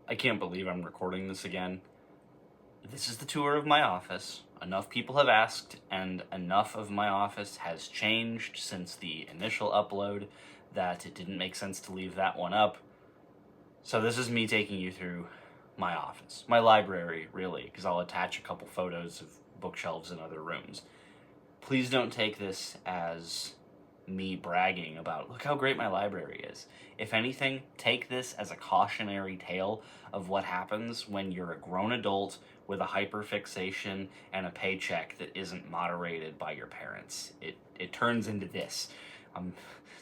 I can't believe I'm recording this again. This is the tour of my office. Enough people have asked, and enough of my office has changed since the initial upload that it didn't make sense to leave that one up. So this is me taking you through my office. My library, really, because I'll attach a couple photos of bookshelves in other rooms. Please don't take this as me bragging about, look how great my library is. If anything, take this as a cautionary tale of what happens when you're a grown adult with a hyperfixation and a paycheck that isn't moderated by your parents. It turns into this.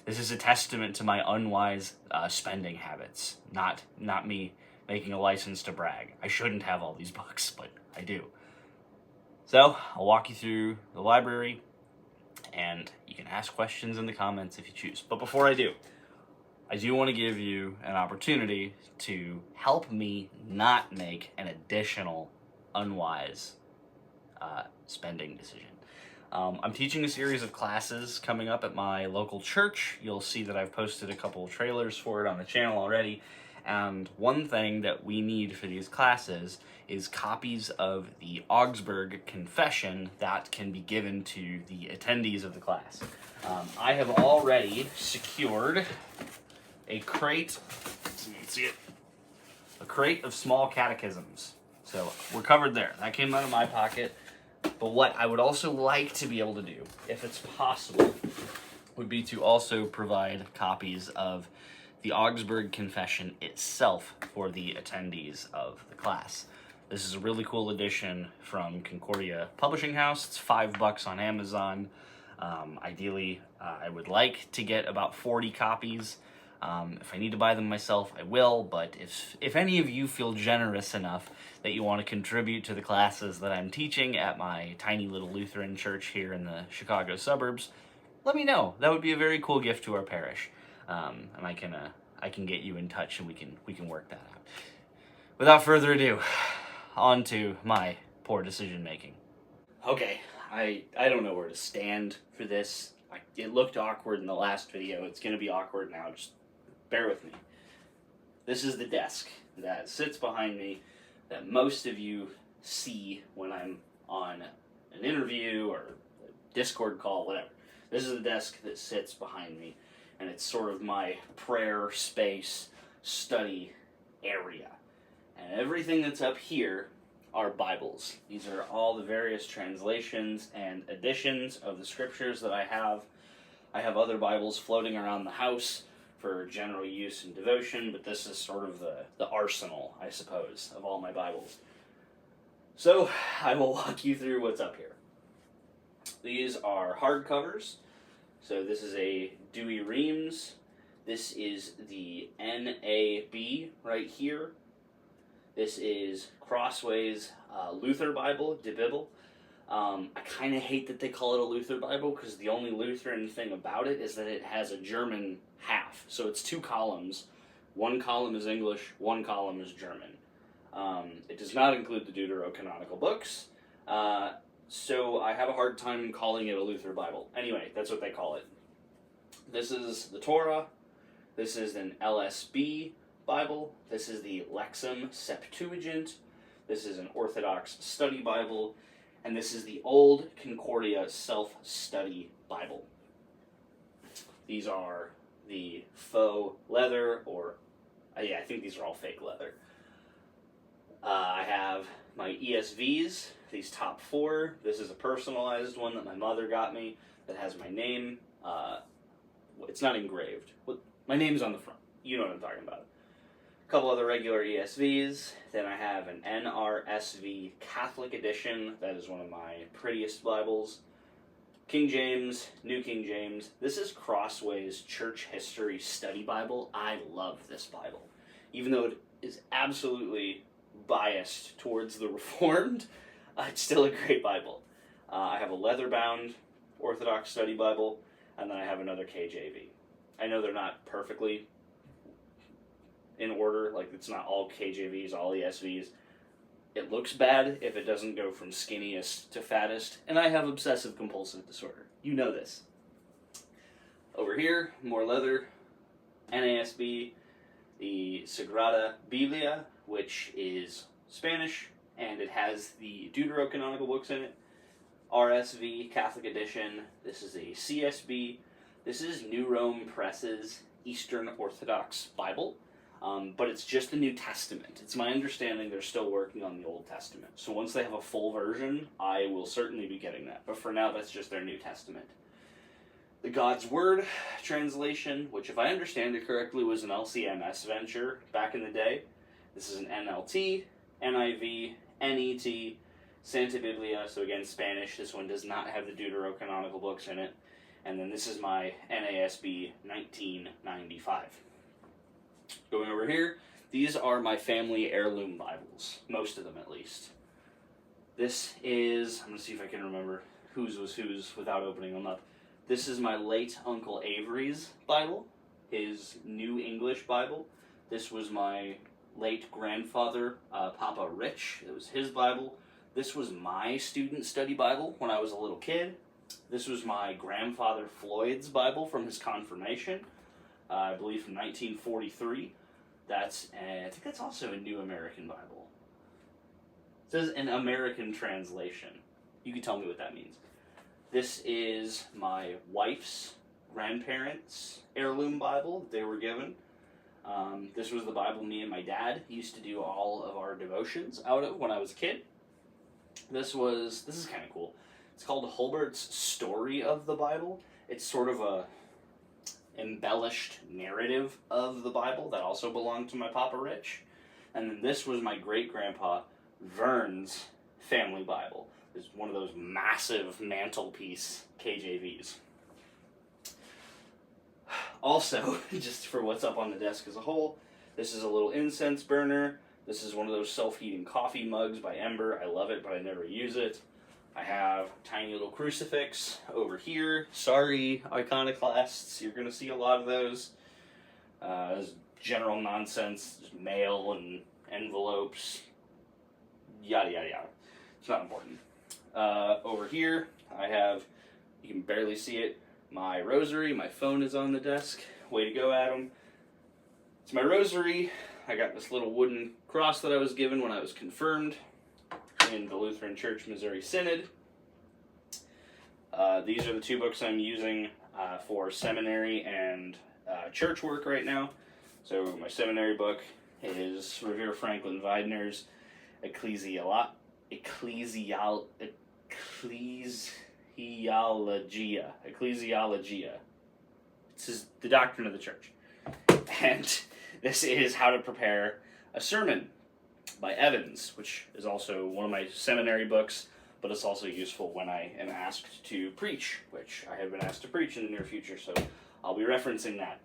This is a testament to my unwise spending habits, not me making a license to brag. I shouldn't have all these books, but I do. So, I'll walk you through the library, and you can ask questions in the comments if you choose. But before I do want to give you an opportunity to help me not make an additional unwise spending decision. I'm teaching a series of classes coming up at my local church. You'll see that I've posted a couple of trailers for it on the channel already. And one thing that we need for these classes is copies of the Augsburg Confession that can be given to the attendees of the class. I have already secured a crate, so you can see it, a crate of small catechisms. So we're covered there. That came out of my pocket. But what I would also like to be able to do, if it's possible, would be to also provide copies of the Augsburg Confession itself for the attendees of the class. This is a really cool edition from Concordia Publishing House. It's $5 on Amazon. Ideally, I would like to get about 40 copies. If I need to buy them myself, I will, but if any of you feel generous enough that you want to contribute to the classes that I'm teaching at my tiny little Lutheran church here in the Chicago suburbs, let me know. That would be a very cool gift to our parish. And I can get you in touch and we can work that out. Without further ado, on to my poor decision making. Okay, I don't know where to stand for this. It looked awkward in the last video. It's going to be awkward now. Just bear with me. This is the desk that sits behind me that most of you see when I'm on an interview or a Discord call, whatever. This is the desk that sits behind me, and it's sort of my prayer space study area. And everything that's up here are Bibles. These are all the various translations and editions of the scriptures that I have. I have other Bibles floating around the house for general use and devotion, but this is sort of the arsenal, I suppose, of all my Bibles. So, I will walk you through what's up here. These are hardcovers. So this is a Dewey Reams. This is the NAB right here. This is Crossway's Luther Bible, De Bibel. I kind of hate that they call it a Luther Bible because the only Lutheran thing about it is that it has a German half. So it's 2 columns. One column is English, one column is German. It does not include the deuterocanonical books. So I have a hard time calling it a Luther Bible. Anyway, that's what they call it. This is the Torah. This is an LSB Bible. This is the Lexham Septuagint. This is an Orthodox Study Bible. And this is the Old Concordia Self-Study Bible. These are the faux leather, or I think these are all fake leather. I have my ESVs, these top 4. This is a personalized one that my mother got me that has my name. It's not engraved. My name's on the front. You know what I'm talking about. A couple other regular ESVs. Then I have an NRSV Catholic edition. That is one of my prettiest Bibles. King James, New King James. This is Crossway's Church History Study Bible. I love this Bible. Even though it is absolutely biased towards the Reformed, it's still a great Bible. I have a leather-bound Orthodox Study Bible, and then I have another KJV. I know they're not perfectly in order, like it's not all KJVs, all ESVs. It looks bad if it doesn't go from skinniest to fattest, and I have obsessive compulsive disorder. You know this. Over here, more leather, NASB, the Sagrada Biblia, which is Spanish, and it has the Deuterocanonical books in it. RSV, Catholic Edition. This is a CSB. This is New Rome Press's Eastern Orthodox Bible, but it's just the New Testament. It's my understanding they're still working on the Old Testament. So once they have a full version, I will certainly be getting that. But for now, that's just their New Testament. The God's Word translation, which if I understand it correctly was an LCMS venture back in the day. This is an NLT, NIV, NET, Santa Biblia, so again Spanish. This one does not have the Deuterocanonical books in it. And then this is my NASB 1995. Going over here, these are my family heirloom Bibles, most of them at least. This is, I'm going to see if I can remember whose was whose without opening them up. This is my late Uncle Avery's Bible, his New English Bible. This was my late grandfather, Papa Rich. It was his Bible. This was my student study Bible when I was a little kid. This was my grandfather Floyd's Bible from his confirmation, I believe from 1943. I think that's also a New American Bible. It says an American translation. You can tell me what that means. This is my wife's grandparents' heirloom Bible that they were given. This was the Bible me and my dad used to do all of our devotions out of when I was a kid. This is kind of cool. It's called Holbert's Story of the Bible. It's sort of a embellished narrative of the Bible that also belonged to my Papa Rich. And then this was my great-grandpa Vern's family Bible. It's one of those massive mantelpiece KJVs. Also, just for what's up on the desk as a whole, this is a little incense burner. This is one of those self-heating coffee mugs by Ember. I love it, but I never use it. I have a tiny little crucifix over here. Sorry, iconoclasts, you're going to see a lot of those. General nonsense, just mail and envelopes, yada yada yada. It's not important. Over here, I have, you can barely see it, my rosary. My phone is on the desk. Way to go, Adam. It's my rosary. I got this little wooden cross that I was given when I was confirmed in the Lutheran Church Missouri Synod. These are the two books I'm using for seminary and church work right now. So my seminary book is Revere Franklin Weidner's Ecclesiologia. This is the doctrine of the church. And this is How to Prepare a Sermon by Evans, which is also one of my seminary books, but it's also useful when I am asked to preach, which I have been asked to preach in the near future, so I'll be referencing that.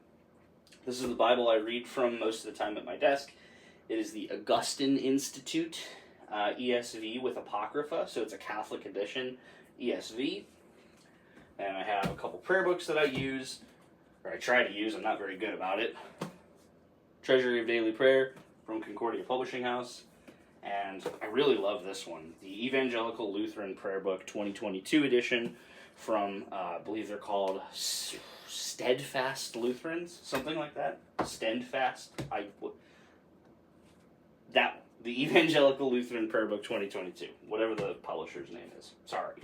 This is the Bible I read from most of the time at my desk. It is the Augustine Institute ESV with Apocrypha, so it's a Catholic edition ESV. And I have a couple prayer books that I use, or I try to use. I'm not very good about it. Treasury of Daily Prayer from Concordia Publishing House. And I really love this one, the Evangelical Lutheran Prayer Book 2022 edition from, I believe they're called Steadfast Lutherans, something like that. Steadfast. The Evangelical Lutheran Prayer Book 2022, whatever the publisher's name is. Sorry.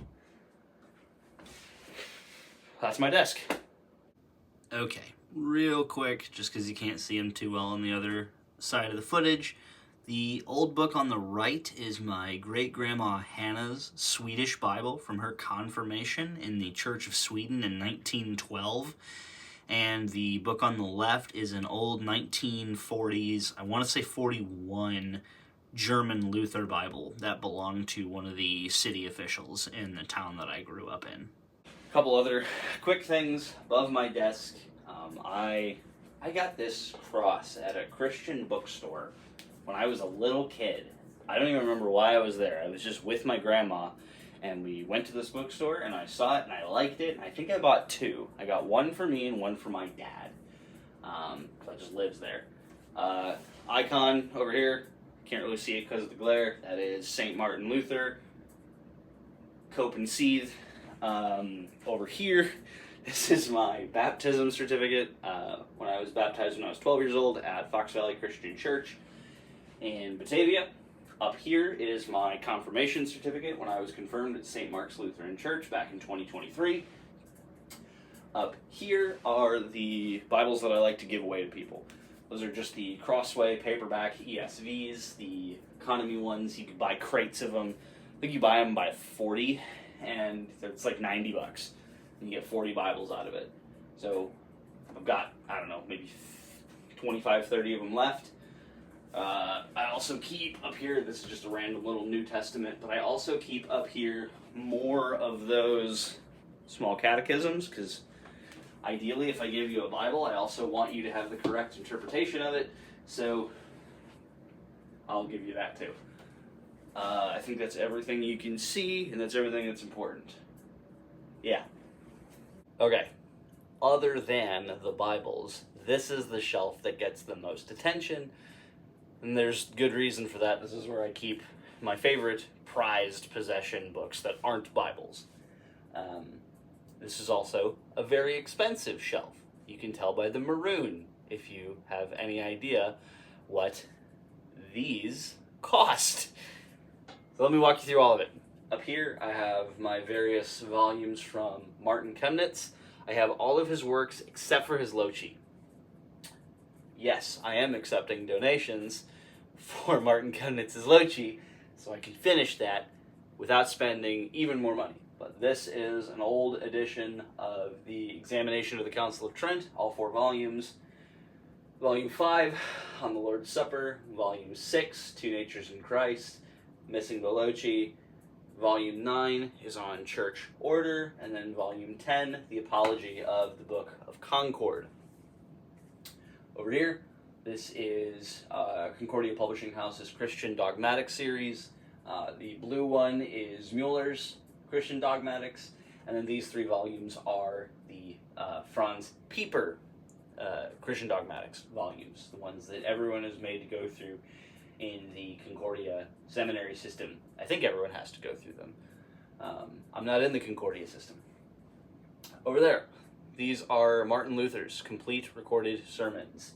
That's my desk. Okay, real quick, just because you can't see them too well on the other side of the footage. The old book on the right is my great-grandma Hannah's Swedish Bible from her confirmation in the Church of Sweden in 1912. And the book on the left is an old 1940s, I want to say 41, German Luther Bible that belonged to one of the city officials in the town that I grew up in. A couple other quick things above my desk. I got this cross at a Christian bookstore when I was a little kid. I don't even remember why I was there. I was just with my grandma, and we went to this bookstore, and I saw it, and I liked it, and I think I bought two. I got one for me and one for my dad. So it just lives there. Icon over here, can't really see it because of the glare. That is St. Martin Luther, Cope and Seethe. Over here, this is my baptism certificate when I was baptized when I was 12 years old at Fox Valley Christian Church in Batavia. Up here is my confirmation certificate when I was confirmed at St. Mark's Lutheran Church back in 2023. Up here are the Bibles that I like to give away to people. Those are just the Crossway paperback ESVs, the economy ones. You can buy crates of them. I think you buy them by 40, and it's like $90. And you get 40 Bibles out of it. So I've got, I don't know, maybe 25, 30 of them left. I also keep up here, this is just a random little New Testament, but I also keep up here more of those small catechisms, because ideally if I give you a Bible, I also want you to have the correct interpretation of it, so I'll give you that too. I think that's everything you can see, and that's everything that's important. Yeah. Okay. Other than the Bibles, this is the shelf that gets the most attention, and there's good reason for that. This is where I keep my favorite prized possession books that aren't Bibles. This is also a very expensive shelf. You can tell by the maroon if you have any idea what these cost. So let me walk you through all of it. Up here I have my various volumes from Martin Chemnitz. I have all of his works except for his Loci. Yes, I am accepting donations for Martin Chemnitz's Loci, so I can finish that without spending even more money. But this is an old edition of the Examination of the Council of Trent, all 4 volumes. Volume 5, on the Lord's Supper. Volume 6, Two Natures in Christ, missing the Loci. Volume 9 is on church order, and then Volume 10, the Apology of the Book of Concord. Over here, this is Concordia Publishing House's Christian Dogmatics series. The blue one is Mueller's Christian Dogmatics, and then these 3 volumes are the Franz Pieper Christian Dogmatics volumes, the ones that everyone is made to go through in the Concordia seminary system. I think everyone has to go through them. I'm not in the Concordia system. Over there, these are Martin Luther's complete recorded sermons.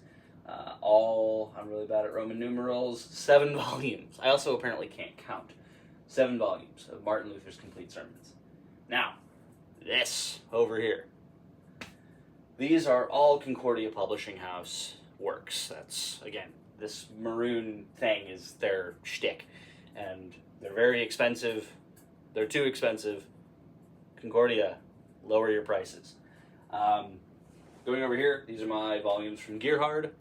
I'm really bad at Roman numerals, 7 volumes. I also apparently can't count. 7 volumes of Martin Luther's complete sermons. Now, this over here. These are all Concordia Publishing House works. That's, again, this maroon thing is their shtick. And they're very expensive. They're too expensive. Concordia, lower your prices. Going over here, these are my volumes from Gerhard.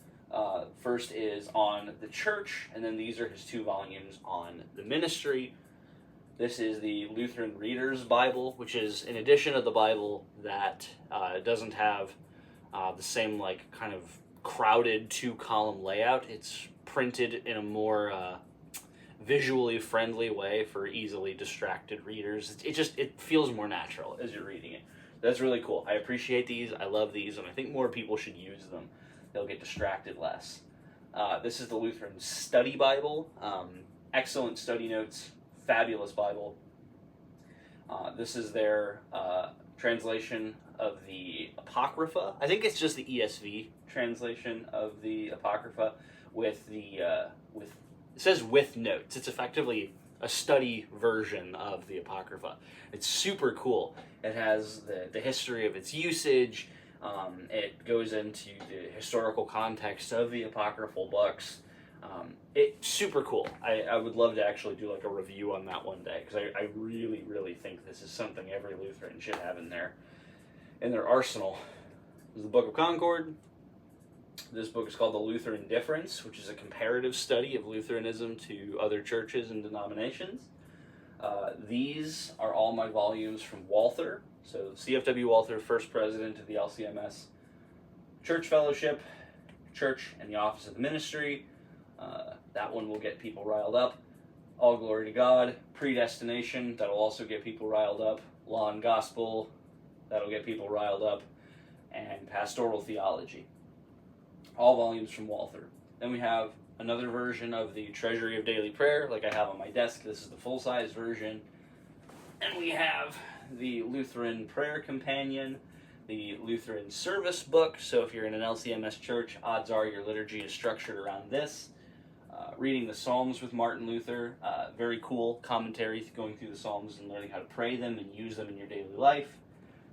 First is on the church, and then these are his 2 volumes on the ministry. This is the Lutheran Reader's Bible, which is an edition of the Bible that doesn't have the same like kind of crowded 2-column layout. It's printed in a more visually friendly way for easily distracted readers. It feels more natural as you're reading it. That's really cool. I appreciate these. I love these, and I think more people should use them. They'll get distracted less. This is the Lutheran Study Bible. Excellent study notes. Fabulous Bible. This is their translation of the Apocrypha. I think it's just the ESV translation of the Apocrypha with the it says with notes. It's effectively a study version of the Apocrypha. It's super cool. It has the history of its usage. It goes into the historical context of the apocryphal books. It's super cool. I would love to actually do like a review on that one day, because I really, really think this is something every Lutheran should have in their arsenal. This is the Book of Concord. This book is called The Lutheran Difference, which is a comparative study of Lutheranism to other churches and denominations. These are all my volumes from Walther. So CFW Walther, first president of the LCMS Church Fellowship, Church and the Office of the Ministry. That one will get people riled up. All Glory to God. Predestination, that'll also get people riled up. Law and Gospel, that'll get people riled up. And Pastoral Theology. All volumes from Walther. Then we have another version of the Treasury of Daily Prayer, like I have on my desk. This is the full-size version. And we have the Lutheran Prayer Companion, the Lutheran Service Book. So if you're in an LCMS church, odds are your liturgy is structured around this. reading the Psalms with Martin Luther. Very cool commentary going through the Psalms and learning how to pray them and use them in your daily life.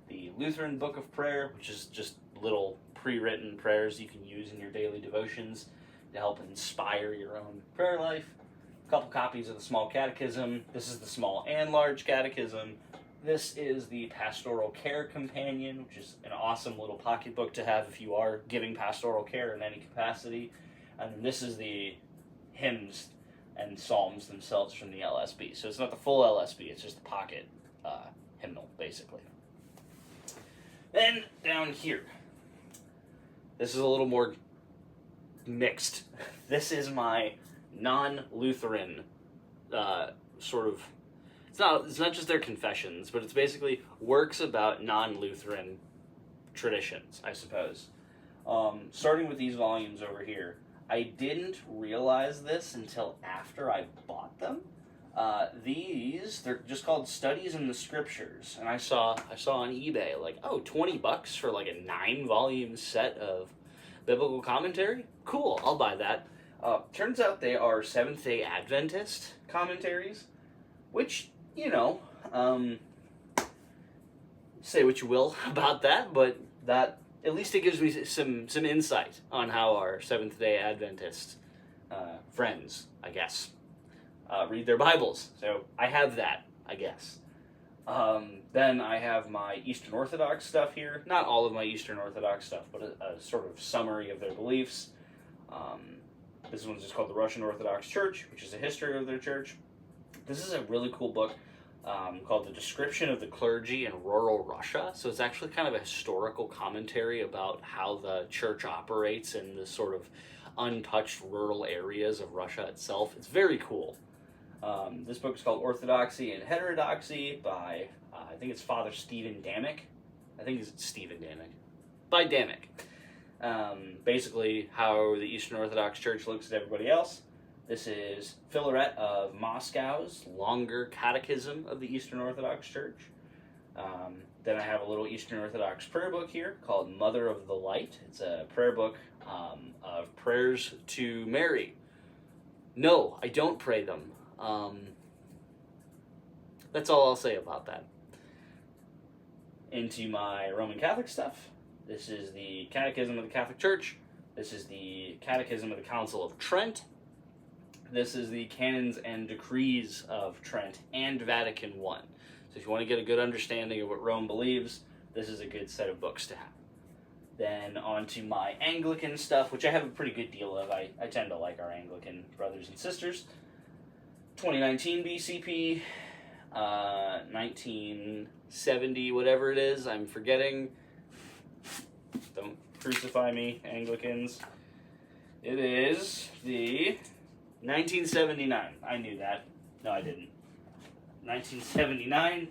The Lutheran Book of Prayer, which is just little pre-written prayers you can use in your daily devotions to help inspire your own prayer life. A couple copies of the Small Catechism. This is the Small and Large Catechism. This is the Pastoral Care Companion, which is an awesome little pocketbook to have if you are giving pastoral care in any capacity. And then this is the hymns and psalms themselves from the LSB. So it's not the full LSB, it's just the pocket hymnal, basically. Then down here, this is a little more mixed. This is my non-Lutheran sort of, it's not just their confessions, but it's basically works about non-Lutheran traditions, I suppose. Starting with these volumes over here, I didn't realize this until after I bought them. They're just called Studies in the Scriptures, and I saw on eBay, like, oh, $20 for like a 9-volume set of biblical commentary? Cool, I'll buy that. Turns out they are Seventh-day Adventist commentaries, which, say what you will about that, but that, at least it gives me some insight on how our Seventh-day Adventist friends, I guess, read their Bibles. So I have that, I guess. Then I have my Eastern Orthodox stuff here. Not all of my Eastern Orthodox stuff, but a sort of summary of their beliefs. This one's just called the Russian Orthodox Church, which is a history of their church. This is a really cool book called The Description of the Clergy in Rural Russia. So it's actually kind of a historical commentary about how the church operates in the sort of untouched rural areas of Russia itself. It's very cool. This book is called Orthodoxy and Heterodoxy by, I think it's Father Stephen Damick. I think it's Stephen Damick. By Damick. Basically, how the Eastern Orthodox Church looks at everybody else. This is Philaret of Moscow's longer catechism of the Eastern Orthodox Church. Then I have a little Eastern Orthodox prayer book here called Mother of the Light. It's a prayer book of prayers to Mary. No, I don't pray them. That's all I'll say about that. Into my Roman Catholic stuff. This is the Catechism of the Catholic Church. This is the Catechism of the Council of Trent. This is the Canons and Decrees of Trent and Vatican I. So if you want to get a good understanding of what Rome believes, this is a good set of books to have. Then on to my Anglican stuff, which I have a pretty good deal of. I tend to like our Anglican brothers and sisters. 2019 BCP, 1970, whatever it is, I'm forgetting. Don't crucify me, Anglicans. It is the 1979. I knew that. No, I didn't. 1979,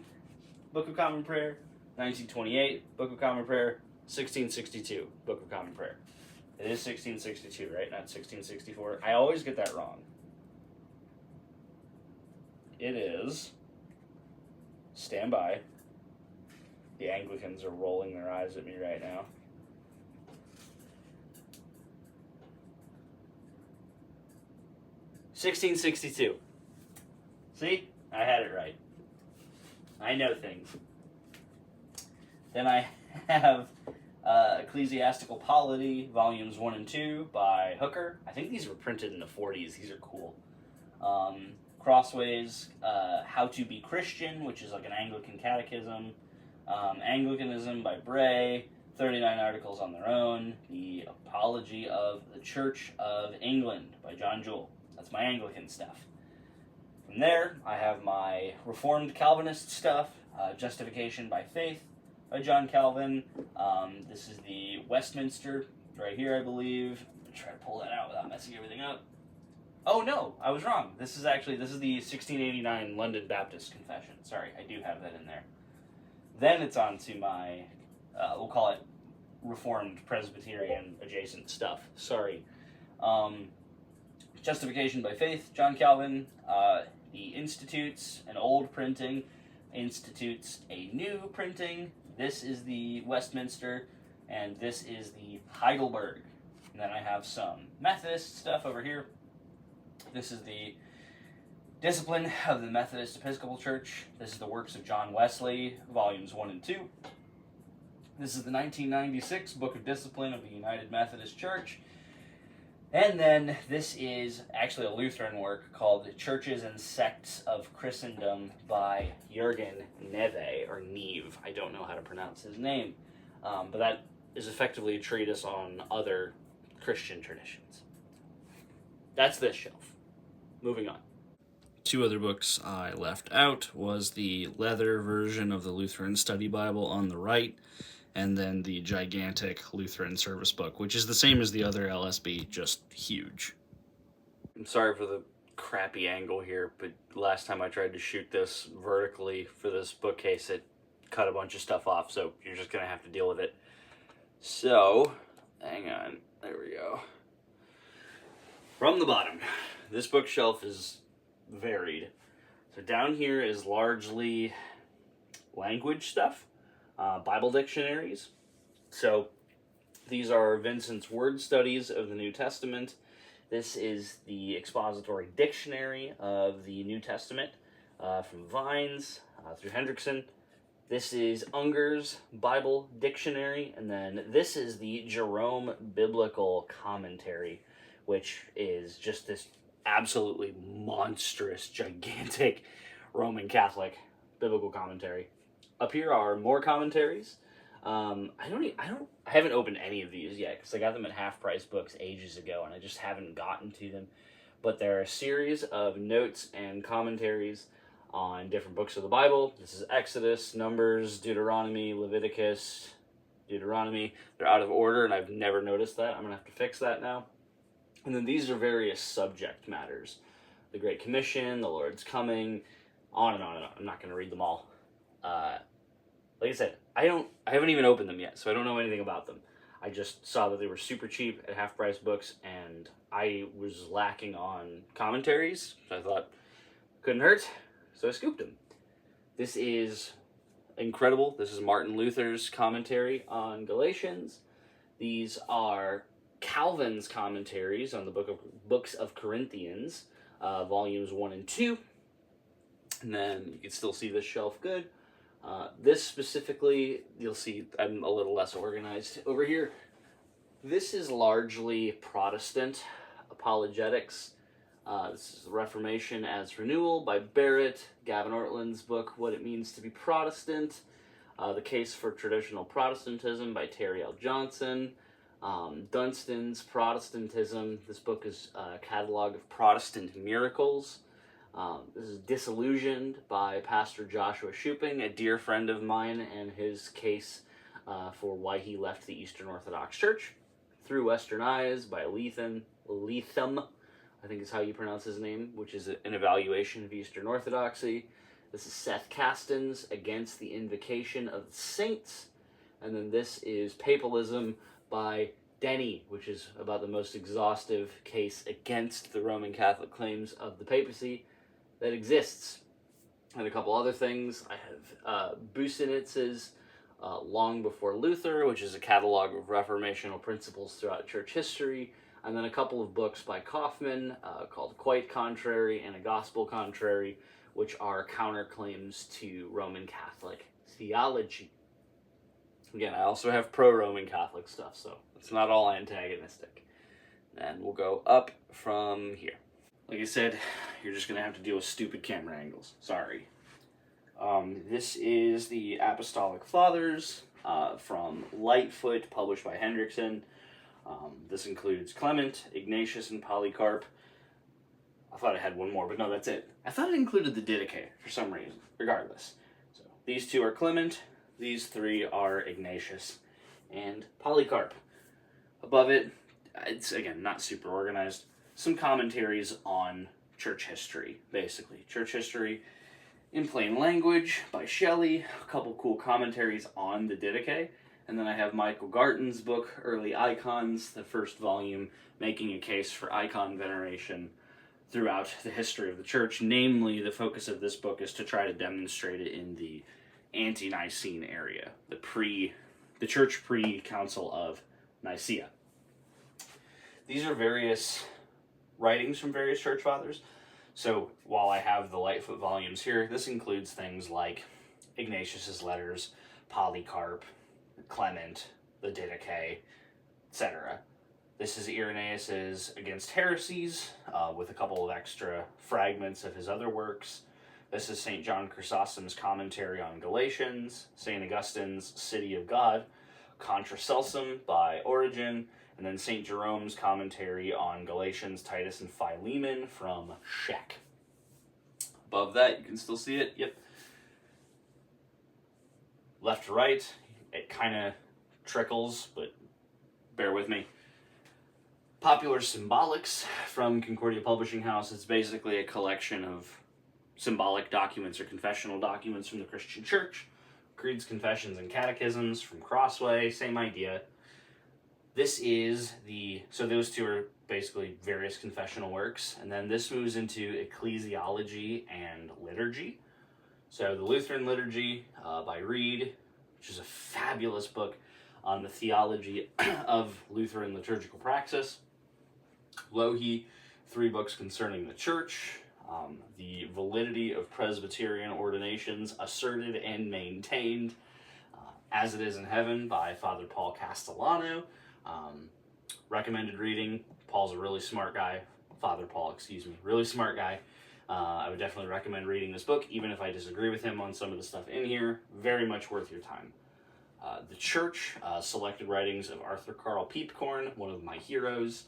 Book of Common Prayer. 1928, Book of Common Prayer. 1662, Book of Common Prayer. It is 1662, right? Not 1664. I always get that wrong. It is... Stand by. The Anglicans are rolling their eyes at me right now. $1662. See? I had it right. I know things. Then I have Ecclesiastical Polity, Volumes 1 and 2 by Hooker. I think these were printed in the 40s. These are cool. Crossways, How to Be Christian, which is like an Anglican catechism. Anglicanism by Bray. 39 articles on their own. The Apology of the Church of England by John Jewell. That's my Anglican stuff. From there, I have my Reformed Calvinist stuff, Justification by Faith by John Calvin. This is the Westminster, right here, I believe. I'm going to try to pull that out without messing everything up. Oh, no, I was wrong. This is the 1689 London Baptist Confession. Sorry, I do have that in there. Then it's on to my, we'll call it Reformed Presbyterian adjacent stuff. Sorry. Justification by Faith, John Calvin. The Institutes, an old printing. Institutes, a new printing. This is the Westminster, and this is the Heidelberg. And then I have some Methodist stuff over here. This is the Discipline of the Methodist Episcopal Church. This is the Works of John Wesley, volumes 1 and 2. This is the 1996 Book of Discipline of the United Methodist Church. And then this is actually a Lutheran work called Churches and Sects of Christendom by Jürgen Neve, or Neve. I don't know how to pronounce his name. But that is effectively a treatise on other Christian traditions. That's this shelf. Moving on. Two other books I left out was the leather version of the Lutheran Study Bible on the right, and then the gigantic Lutheran Service Book, which is the same as the other LSB, just huge. I'm sorry for the crappy angle here, but last time I tried to shoot this vertically for this bookcase, it cut a bunch of stuff off, so you're just going to have to deal with it. So, hang on, there we go. From the bottom, this bookshelf is varied. So down here is largely language stuff, Bible dictionaries. So these are Vincent's word studies of the New Testament. This is the expository dictionary of the New Testament from Vines through Hendrickson. This is Unger's Bible Dictionary, and then this is the Jerome Biblical Commentary, which is just this absolutely monstrous, gigantic Roman Catholic biblical commentary. Up here are more commentaries. I haven't opened any of these yet because I got them at Half Price Books ages ago, and I just haven't gotten to them. But there are a series of notes and commentaries on different books of the Bible. This is Exodus, Numbers, Deuteronomy, Leviticus, Deuteronomy. They're out of order, and I've never noticed that. I'm gonna have to fix that now. And then these are various subject matters. The Great Commission, the Lord's Coming, on and on and on. I'm not going to read them all. Like I said, I haven't even opened them yet, so I don't know anything about them. I just saw that they were super cheap at Half Price Books, and I was lacking on commentaries, so I thought, couldn't hurt, so I scooped them. This is incredible. This is Martin Luther's commentary on Galatians. These are Calvin's commentaries on the books of Corinthians, volumes 1 and 2. And then you can still see this shelf good. This specifically, you'll see I'm a little less organized over here. This is largely Protestant apologetics. This is Reformation as Renewal by Barrett, Gavin Ortland's book, What It Means to be Protestant, The Case for Traditional Protestantism by Terry L. Johnson, Dunstan's Protestantism. This book is a catalog of Protestant miracles. This is Disillusioned by Pastor Joshua Shuping, a dear friend of mine, and his case for why he left the Eastern Orthodox Church. Through Western Eyes by Leatham, I think is how you pronounce his name, which is an evaluation of Eastern Orthodoxy. This is Seth Kasten's Against the Invocation of the Saints. And then this is Papalism by Denny, which is about the most exhaustive case against the Roman Catholic claims of the papacy that exists. And a couple other things. I have Busenitz's Long Before Luther, which is a catalog of reformational principles throughout church history, and then a couple of books by Kaufman called Quite Contrary and A Gospel Contrary, which are counterclaims to Roman Catholic theology. Again, I also have pro-Roman Catholic stuff, so it's not all antagonistic. And we'll go up from here. Like I said, you're just going to have to deal with stupid camera angles. Sorry. This is the Apostolic Fathers from Lightfoot, published by Hendrickson. This includes Clement, Ignatius, and Polycarp. I thought I had one more, but no, that's it. I thought it included the Didache for some reason. Regardless. So these two are Clement. These three are Ignatius and Polycarp. Above it, it's, again, not super organized. Some commentaries on church history, basically. Church history in plain language by Shelley. A couple cool commentaries on the Didache. And then I have Michael Garton's book, Early Icons, the first volume, making a case for icon veneration throughout the history of the church. Namely, the focus of this book is to try to demonstrate it in the ante-Nicene area, the church pre-Council of Nicaea. These are various writings from various church fathers. So while I have the Lightfoot volumes here, this includes things like Ignatius's letters, Polycarp, Clement, the Didache, etc. This is Irenaeus's Against Heresies, with a couple of extra fragments of his other works. This is St. John Chrysostom's commentary on Galatians, St. Augustine's City of God, Contra Celsum by Origen, and then St. Jerome's commentary on Galatians, Titus, and Philemon from Scheck. Above that, you can still see it. Yep. Left to right, it kind of trickles, but bear with me. Popular Symbolics from Concordia Publishing House. It's basically a collection of symbolic documents or confessional documents from the Christian Church. Creeds, Confessions, and Catechisms from Crossway, same idea. This is so those two are basically various confessional works, and then this moves into ecclesiology and liturgy. So the Lutheran Liturgy by Reed, which is a fabulous book on the theology of Lutheran liturgical praxis. Lohi, 3 books concerning the Church, the validity of Presbyterian ordinations asserted and maintained, As It Is in Heaven by Father Paul Castellano. Recommended reading. Paul's a really smart guy. Father Paul, really smart guy. I would definitely recommend reading this book, even if I disagree with him on some of the stuff in here. Very much worth your time. The Church, selected writings of Arthur Karl Piepkorn, one of my heroes.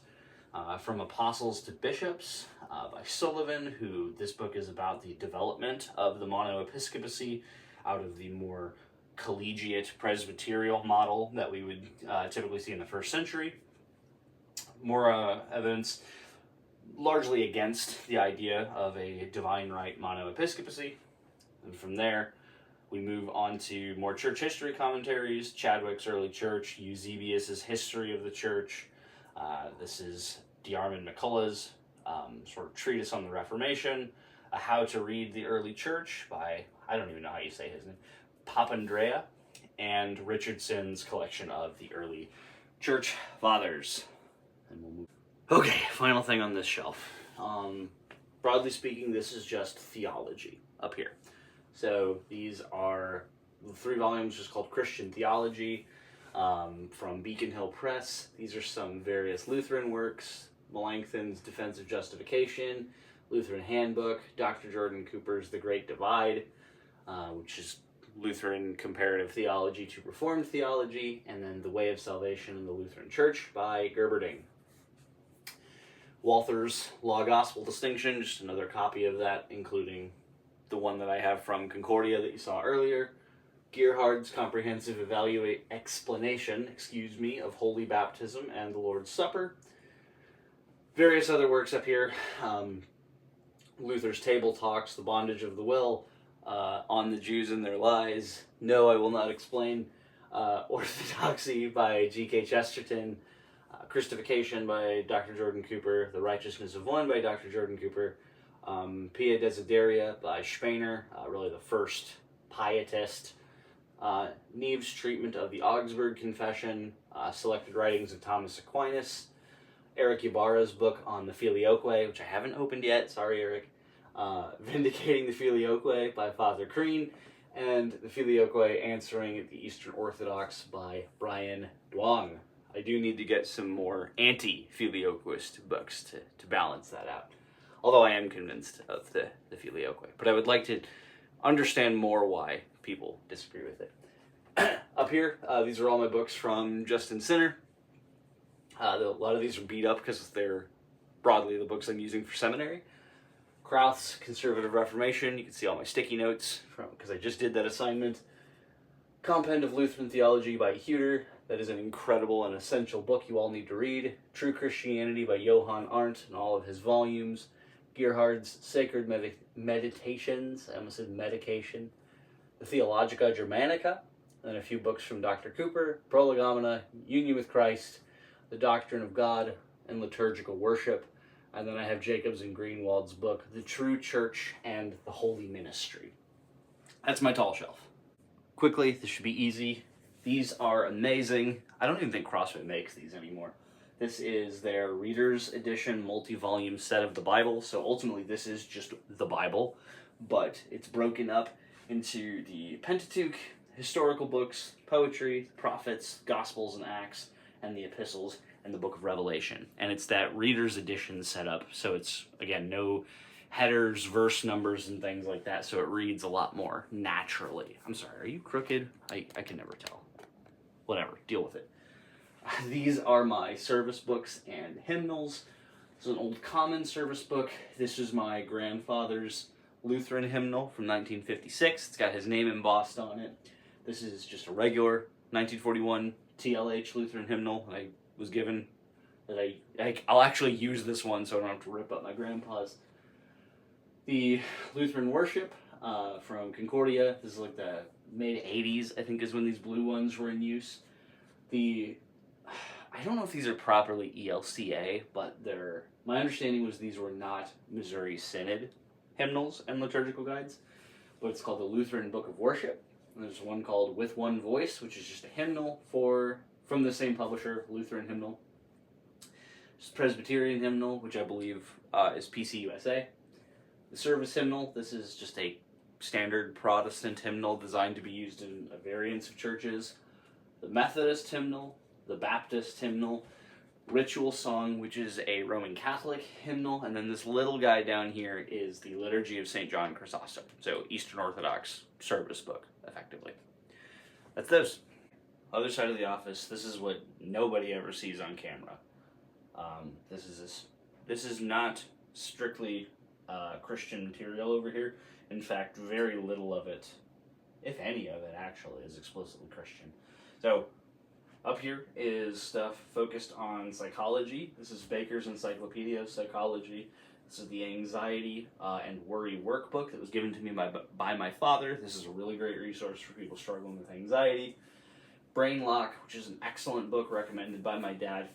From Apostles to Bishops by Sullivan, who this book is about the development of the monoepiscopacy out of the more collegiate presbyterial model that we would typically see in the first century. More evidence largely against the idea of a divine right monoepiscopacy. And from there, we move on to more church history commentaries, Chadwick's Early Church, Eusebius's History of the Church. This is D'Armand McCullough's sort of treatise on the Reformation, How to Read the Early Church by, I don't even know how you say his name, Papandrea, and Richardson's collection of the early church fathers. And we'll move. Okay, final thing on this shelf. Broadly speaking, this is just theology up here. So these are 3 volumes just called Christian Theology from Beacon Hill Press. These are some various Lutheran works. Melanchthon's Defense of Justification, Lutheran Handbook, Dr. Jordan Cooper's The Great Divide, which is Lutheran Comparative Theology to Reformed Theology, and then The Way of Salvation in the Lutheran Church by Gerberding. Walther's Law Gospel Distinction, just another copy of that, including the one that I have from Concordia that you saw earlier. Gerhard's Comprehensive Explanation of Holy Baptism and the Lord's Supper. Various other works up here. Luther's Table Talks, The Bondage of the Will, On the Jews and Their Lies, No, I Will Not Explain, Orthodoxy by G.K. Chesterton, Christification by Dr. Jordan Cooper, The Righteousness of One by Dr. Jordan Cooper, Pia Desideria by Spener, really the first pietist, Neve's treatment of the Augsburg Confession, selected writings of Thomas Aquinas, Eric Ybarra's book on the Filioque, which I haven't opened yet, sorry Eric, Vindicating the Filioque by Father Crean, and the Filioque Answering the Eastern Orthodox by Brian Duong. I do need to get some more anti-Filioquist books to balance that out, although I am convinced of the Filioque. But I would like to understand more why people disagree with it. Up here, these are all my books from Justin Sinner. A lot of these are beat up because they're broadly the books I'm using for seminary. Krauth's Conservative Reformation. You can see all my sticky notes because I just did that assignment. Compend of Lutheran Theology by Huter. That is an incredible and essential book you all need to read. True Christianity by Johann Arndt and all of his volumes. Gerhard's Sacred Meditations. I almost said medication. The Theologica Germanica. And a few books from Dr. Cooper. Prolegomena, Union with Christ, The Doctrine of God, and Liturgical Worship. And then I have Jacobs and Greenwald's book, The True Church and the Holy Ministry. That's my tall shelf. Quickly, this should be easy. These are amazing. I don't even think CrossFit makes these anymore. This is their Reader's Edition multi-volume set of the Bible. So ultimately this is just the Bible, but it's broken up into the Pentateuch, historical books, poetry, prophets, Gospels and Acts, and the epistles, and the book of Revelation. And it's that Reader's Edition setup, so it's, again, no headers, verse numbers, and things like that, so it reads a lot more naturally. I'm sorry, are you crooked? I can never tell. Whatever, deal with it. These are my service books and hymnals. This is an old common service book. This is my grandfather's Lutheran hymnal from 1956. It's got his name embossed on it. This is just a regular 1941 TLH Lutheran hymnal that I was given. That I'll actually use this one so I don't have to rip up my grandpa's. The Lutheran Worship from Concordia. This is like the mid-80s, I think, is when these blue ones were in use. I don't know if these are properly ELCA, but my understanding was these were not Missouri Synod hymnals and liturgical guides, but it's called the Lutheran Book of Worship. And there's one called With One Voice, which is just a hymnal from the same publisher, Lutheran hymnal. There's Presbyterian hymnal, which I believe is PCUSA. The service hymnal, this is just a standard Protestant hymnal designed to be used in a variance of churches. The Methodist hymnal, the Baptist hymnal, Ritual Song, which is a Roman Catholic hymnal, and then this little guy down here is the Liturgy of St. John Chrysostom, so Eastern Orthodox service book, effectively. That's those. Other side of the office, this is what nobody ever sees on camera. This is not strictly Christian material over here. In fact, very little of it, if any of it actually, is explicitly Christian. So, up here is stuff focused on psychology. This is Baker's Encyclopedia of Psychology. This is the Anxiety and Worry Workbook that was given to me by my father. This is a really great resource for people struggling with anxiety. Brain Lock, which is an excellent book recommended by my dad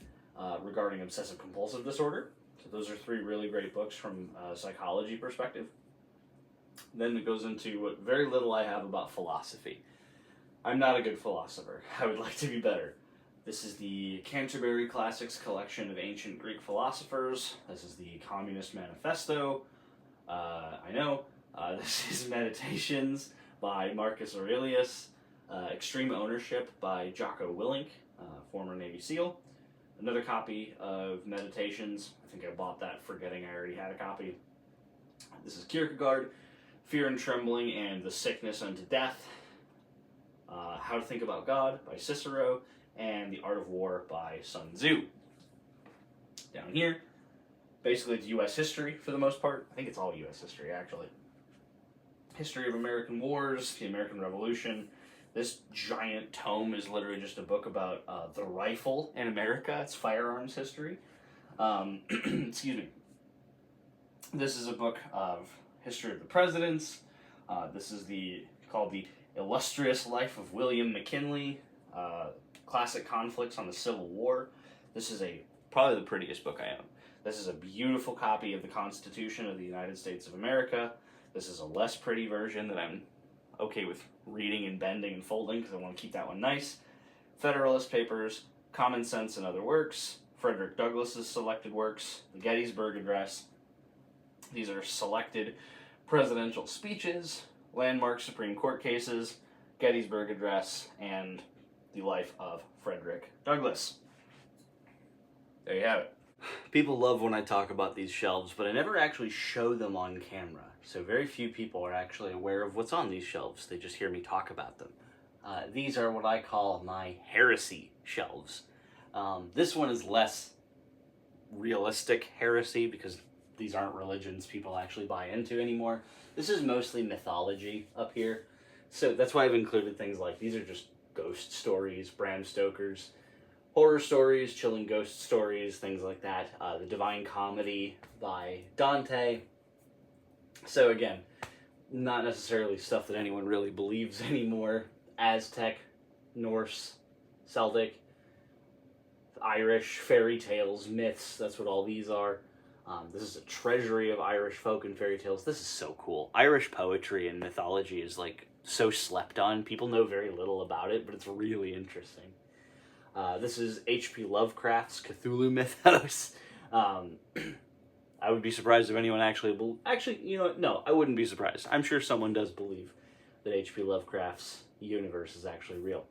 regarding obsessive compulsive disorder. So those are three really great books from a psychology perspective. Then it goes into what very little I have about philosophy. I'm not a good philosopher. I would like to be better. This is the Canterbury Classics collection of ancient Greek philosophers. This is the Communist Manifesto. This is Meditations by Marcus Aurelius. Extreme Ownership by Jocko Willink, former Navy SEAL. Another copy of Meditations. I think I bought that forgetting I already had a copy. This is Kierkegaard, Fear and Trembling and the Sickness unto Death. How to Think About God by Cicero, and The Art of War by Sun Tzu. Down here, basically it's U.S. history for the most part. I think it's all U.S. history, actually. History of American wars, the American Revolution. This giant tome is literally just a book about the rifle in America. It's firearms history. Excuse me. This is a book of history of the presidents. This is called The Illustrious Life of William McKinley, Classic Conflicts on the Civil War. This is probably the prettiest book I own. This is a beautiful copy of the Constitution of the United States of America. This is a less pretty version that I'm okay with reading and bending and folding because I want to keep that one nice. Federalist Papers, Common Sense and Other Works, Frederick Douglass's selected works, the Gettysburg Address. These are selected presidential speeches, landmark Supreme Court cases, Gettysburg Address, and the life of Frederick Douglass. There you have it. People love when I talk about these shelves, but I never actually show them on camera. So very few people are actually aware of what's on these shelves. They just hear me talk about them. These are what I call my heresy shelves. This one is less realistic heresy because these aren't religions people actually buy into anymore. This is mostly mythology up here. So that's why I've included things like, these are just ghost stories, Bram Stoker's horror stories, chilling ghost stories, things like that. The Divine Comedy by Dante. So again, not necessarily stuff that anyone really believes anymore. Aztec, Norse, Celtic, Irish, fairy tales, myths, that's what all these are. This is a treasury of Irish folk and fairy tales. This is so cool. Irish poetry and mythology is like so slept on. People know very little about it, but it's really interesting. This is H.P. Lovecraft's Cthulhu Mythos. I would be surprised if anyone actually... no, I wouldn't be surprised. I'm sure someone does believe that H.P. Lovecraft's universe is actually real.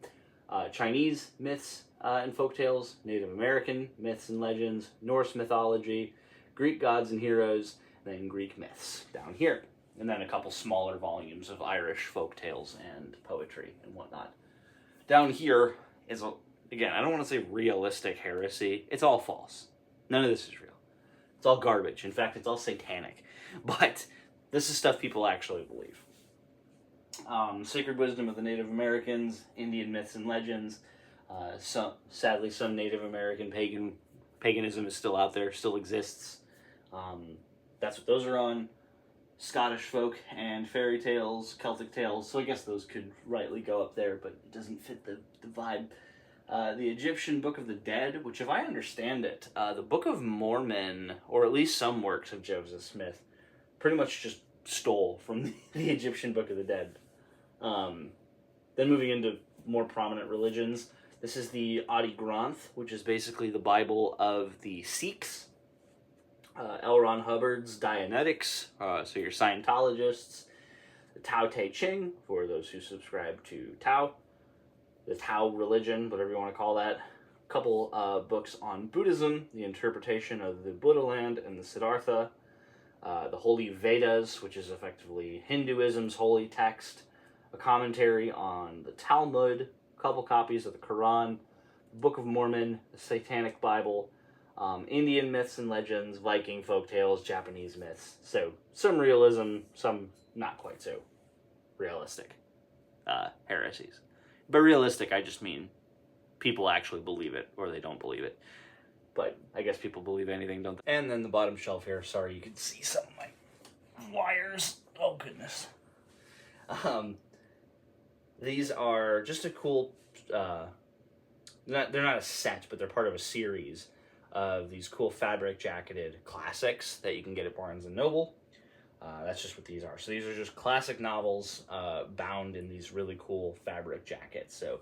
Chinese myths and folktales, Native American myths and legends, Norse mythology, Greek gods and heroes, and then Greek myths down here. And then a couple smaller volumes of Irish folktales and poetry and whatnot. Down here is, again, I don't want to say realistic heresy. It's all false. None of this is real. It's all garbage. In fact, it's all satanic. But this is stuff people actually believe. Sacred wisdom of the Native Americans, Indian myths and legends. Sadly, some Native American paganism is still out there, still exists. That's what those are on. Scottish folk and fairy tales, Celtic tales. So I guess those could rightly go up there, but it doesn't fit the vibe. The Egyptian Book of the Dead, which if I understand it, the Book of Mormon, or at least some works of Joseph Smith, pretty much just stole from the Egyptian Book of the Dead. Then moving into more prominent religions, this is the Adi Granth, which is basically the Bible of the Sikhs. L. Ron Hubbard's Dianetics, so your Scientologists. The Tao Te Ching, for those who subscribe to Tao. The Tao religion, whatever you want to call that. A couple books on Buddhism, the interpretation of the Buddha land and the Siddhartha. The Holy Vedas, which is effectively Hinduism's holy text. A commentary on the Talmud, a couple copies of the Quran, the Book of Mormon, the Satanic Bible, Indian myths and legends, Viking folktales, Japanese myths. So some realism, some not quite so realistic heresies. By realistic, I just mean people actually believe it or they don't believe it. But I guess people believe anything, don't they? And then the bottom shelf here. Sorry, you can see some of my wires. Oh, goodness. These are just a cool... they're not a set, but they're part of a series of these cool fabric jacketed classics that you can get at Barnes & Noble. That's just what these are. So these are just classic novels bound in these really cool fabric jackets. So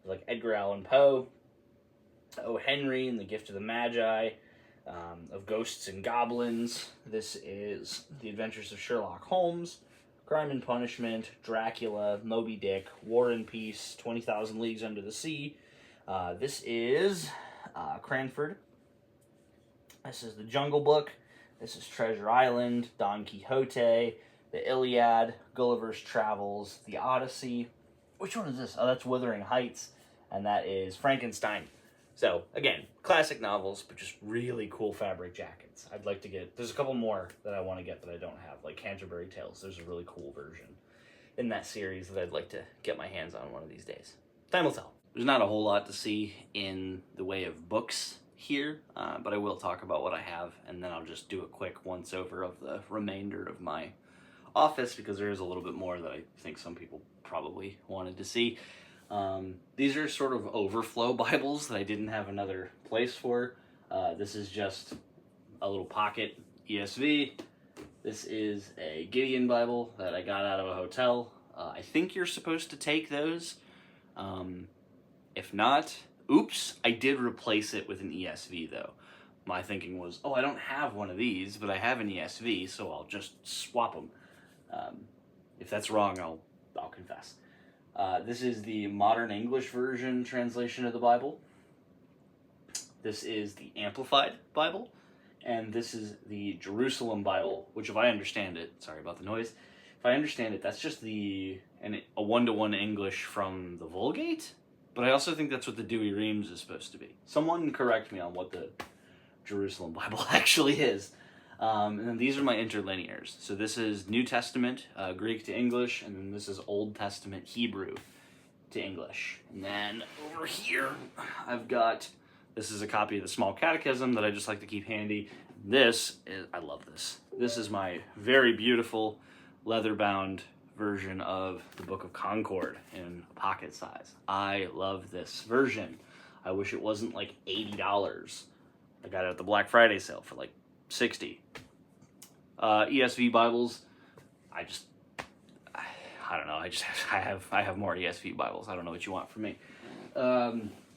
like Edgar Allan Poe, O. Henry and the Gift of the Magi, of Ghosts and Goblins. This is The Adventures of Sherlock Holmes, Crime and Punishment, Dracula, Moby Dick, War and Peace, 20,000 Leagues Under the Sea. This is Cranford. This is The Jungle Book. This is Treasure Island, Don Quixote, The Iliad, Gulliver's Travels, The Odyssey. Which one is this? Oh, that's Wuthering Heights, and that is Frankenstein. So, again, classic novels, but just really cool fabric jackets. I'd like to get... There's a couple more that I want to get that I don't have, like Canterbury Tales. There's a really cool version in that series that I'd like to get my hands on one of these days. Time will tell. There's not a whole lot to see in the way of books here, but I will talk about what I have, and then I'll just do a quick once-over of the remainder of my office, because there is a little bit more that I think some people probably wanted to see. These are sort of overflow Bibles that I didn't have another place for. This is just a little pocket ESV. This is a Gideon Bible that I got out of a hotel. I think you're supposed to take those. If not, oops, I did replace it with an ESV though. My thinking was, oh, I don't have one of these, but I have an ESV, so I'll just swap them. If that's wrong, I'll confess. This is the Modern English Version translation of the Bible. This is the Amplified Bible. And this is the Jerusalem Bible, which if I understand it, sorry about the noise, if I understand it, that's just a one-to-one English from the Vulgate? But I also think that's what the Douay-Rheims is supposed to be. Someone correct me on what the Jerusalem Bible actually is. And then these are my interlinears. So this is New Testament, Greek to English, and then this is Old Testament Hebrew to English. And then over here, I've got, this is a copy of the Small Catechism that I just like to keep handy. This is, I love this. This is my very beautiful leather-bound version of the Book of Concord in pocket size. I love this version. I wish it wasn't like $80. I got it at the Black Friday sale for like $60. ESV Bibles, I don't know. I have more ESV Bibles. I don't know what you want from me.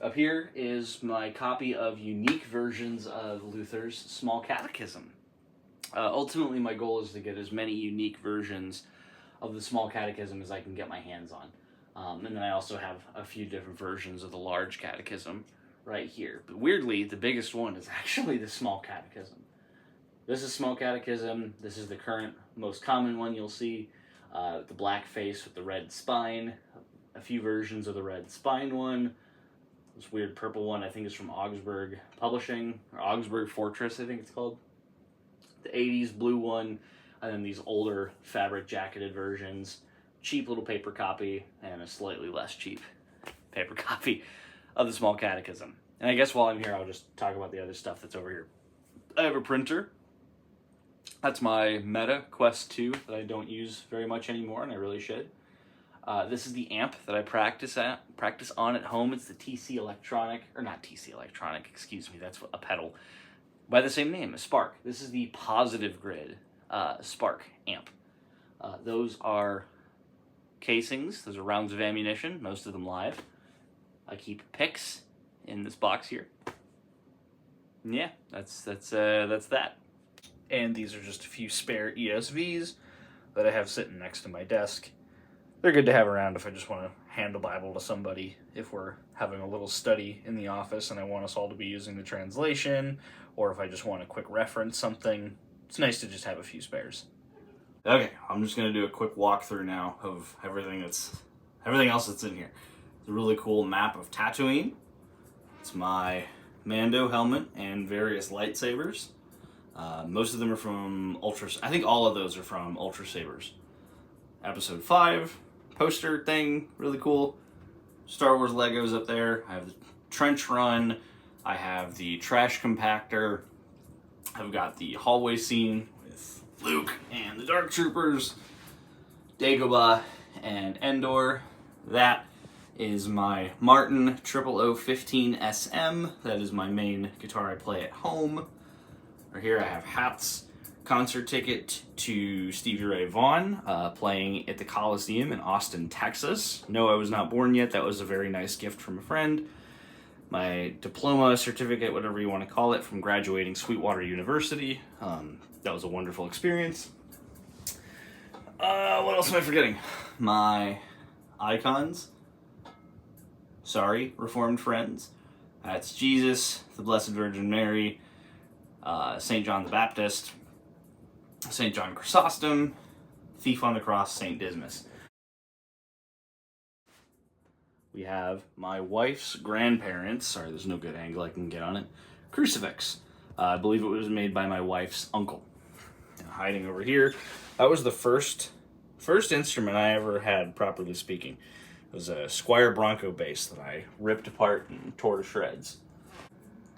Up here is my copy of unique versions of Luther's Small Catechism. Ultimately, my goal is to get as many unique versions of the Small Catechism as I can get my hands on. And then I also have a few different versions of the Large Catechism right here. But weirdly, the biggest one is actually the Small Catechism. This is Small Catechism. This is the current, most common one you'll see. The black face with the red spine. A few versions of the red spine one. This weird purple one, I think, is from Augsburg Publishing, or Augsburg Fortress, I think it's called. The 80s blue one, and then these older fabric jacketed versions. Cheap little paper copy, and a slightly less cheap paper copy of the Small Catechism. And I guess while I'm here, I'll just talk about the other stuff that's over here. I have a printer. That's my Meta Quest 2 that I don't use very much anymore, and I really should. This is the amp that I practice on at home. It's the TC Electronic, or not TC Electronic, excuse me, that's a pedal, by the same name, a Spark. This is the Positive Grid Spark amp. Those are casings, those are rounds of ammunition, most of them live. I keep picks in this box here. And yeah, that's that. And these are just a few spare ESVs that I have sitting next to my desk. They're good to have around if I just want to hand a Bible to somebody, if we're having a little study in the office and I want us all to be using the translation, or if I just want to quick reference something. It's nice to just have a few spares. Okay, I'm just going to do a quick walkthrough now of everything else that's in here. It's a really cool map of Tatooine. It's my Mando helmet and various lightsabers. Most of them are from I think all of those are from Ultra Sabers. Episode 5 poster thing, really cool. Star Wars Legos up there. I have the trench run. I have the trash compactor. I've got the hallway scene with Luke and the Dark Troopers, Dagobah, and Endor. That is my Martin 00015 SM. That is my main guitar I play at home. Right here I have hats. Concert ticket to Stevie Ray Vaughan playing at the Coliseum in Austin, Texas. No, I was not born yet. That was a very nice gift from a friend. My diploma, certificate, whatever you want to call it, from graduating Sweetwater University. That was a wonderful experience. What else am I forgetting? My icons. Sorry, Reformed friends. That's Jesus, the Blessed Virgin Mary, St. John the Baptist, St. John Chrysostom, Thief on the Cross, St. Dismas. We have my wife's grandparents, sorry there's no good angle I can get on it, crucifix. I believe it was made by my wife's uncle. Hiding over here, that was the first instrument I ever had, properly speaking. It was a Squier Bronco bass that I ripped apart and tore to shreds.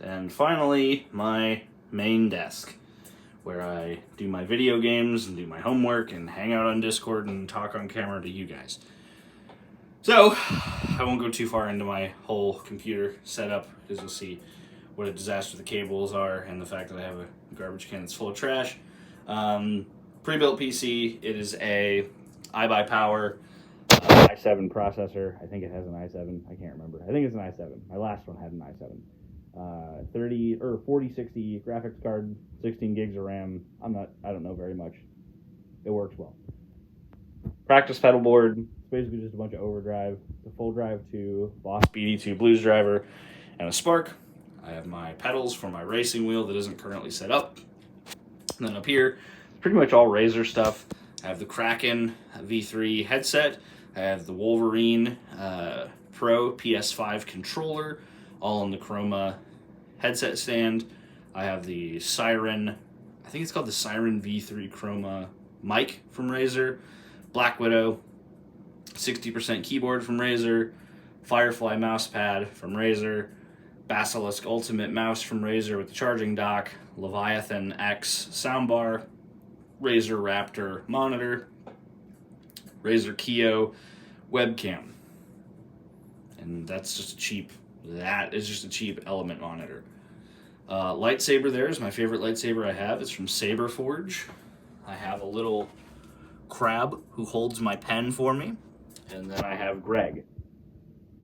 And finally, my main desk, where I do my video games and do my homework and hang out on Discord and talk on camera to you guys. So, I won't go too far into my whole computer setup, because you'll see what a disaster the cables are and the fact that I have a garbage can that's full of trash. Pre-built PC, it is a iBuyPower i7 processor. I think it has an i7, I can't remember. I think it's an i7. My last one had an i7. 4060 graphics card, 16 gigs of RAM. I don't know very much. It works well. Practice pedal board. It's basically just a bunch of overdrive, the full drive to Boss BD2 Blues driver, and a Spark. I have my pedals for my racing wheel that isn't currently set up. And then up here, pretty much all Razer stuff. I have the Kraken V3 headset. I have the Wolverine Pro PS5 controller, all on the Chroma headset stand. I have the Siren, I think it's called the Siren V3 Chroma mic from Razer, Black Widow, 60% keyboard from Razer, Firefly mousepad from Razer, Basilisk Ultimate mouse from Razer with the charging dock, Leviathan X soundbar, Razer Raptor monitor, Razer Kio webcam. And that is just a cheap Element monitor. Lightsaber there is my favorite lightsaber I have. It's from Saberforge. I have a little crab who holds my pen for me. And then I have Greg.